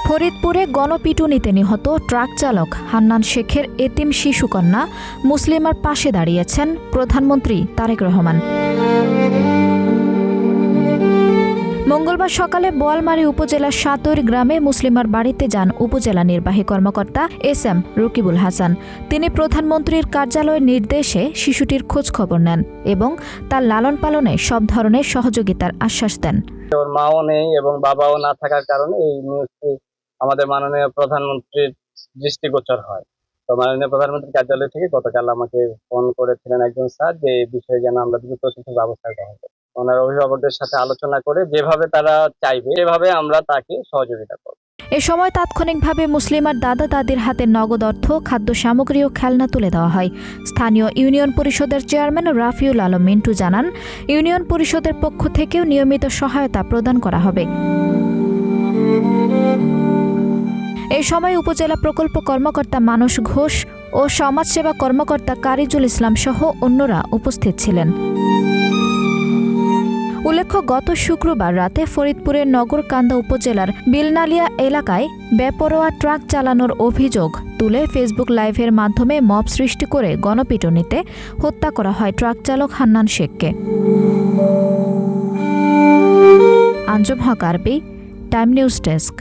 ফরিদপুরে গণপিটুনিতে নিহত ট্রাক চালক হান্নান শেখের এতিম শিশুকন্যা মুসলিমার পাশে দাঁড়িয়েছেন প্রধানমন্ত্রী তারেক রহমান। মঙ্গলবার সকালে বোয়ালমারী উপজেলার সাতৈর গ্রামে মুসলিমার বাড়িতে যান উপজেলা নির্বাহী কর্মকর্তা এস.এম. রকিবুল হাসান। তিনি প্রধানমন্ত্রীর কার্যালয়ের নির্দেশে শিশুটির খোঁজ খবর নেন এবং তার লালন পালনে সব ধরনের সহযোগিতার আশ্বাস দেন। ওর মাও নেই এবং বাবাও না থাকার কারণে এই নিউজটি আমাদের মাননীয় প্রধানমন্ত্রীর দৃষ্টিগোচর হয়। তো মাননীয় প্রধানমন্ত্রীর কার্যালয় থেকে গতকাল আমাকে ফোন করেছিলেন একজন স্যার যে এই বিষয়ে যেন আমরা দ্রুত কিছু ব্যবস্থা গ্রহণ করি। ওনার অভিভাবকদের সাথে আলোচনা করে যেভাবে তারা চাইবে সেভাবে আমরা তাকে সহযোগিতা করব। এ সময় তাৎক্ষণিকভাবে মুসলিমার দাদা দাদির হাতে নগদ অর্থ, খাদ্য সামগ্রী ও খেলনা তুলে দেওয়া হয়। স্থানীয় ইউনিয়ন পরিষদের চেয়ারম্যান রাফিউল আলম মিন্টু জানান, ইউনিয়ন পরিষদের পক্ষ থেকেও নিয়মিত সহায়তা প্রদান করা হবে। এ সময় উপজেলা প্রকল্প কর্মকর্তা মানস ঘোষ ও সমাজসেবা কর্মকর্তা কারিজুল ইসলাম সহ অন্যরা উপস্থিত ছিলেন। উল্লেখ্য, গত শুক্রবার রাতে ফরিদপুরের নগরকান্দা উপজেলার বিলনালিয়া এলাকায় বেপরোয়া ট্রাক চালানোর অভিযোগ তুলে ফেসবুক লাইভের মাধ্যমে মব সৃষ্টি করে গণপিটুনিতে হত্যা করা হয় ট্রাক চালক হান্নান শেখকে। আঞ্জুম হক আরবি, টাইম নিউজ ডেস্ক।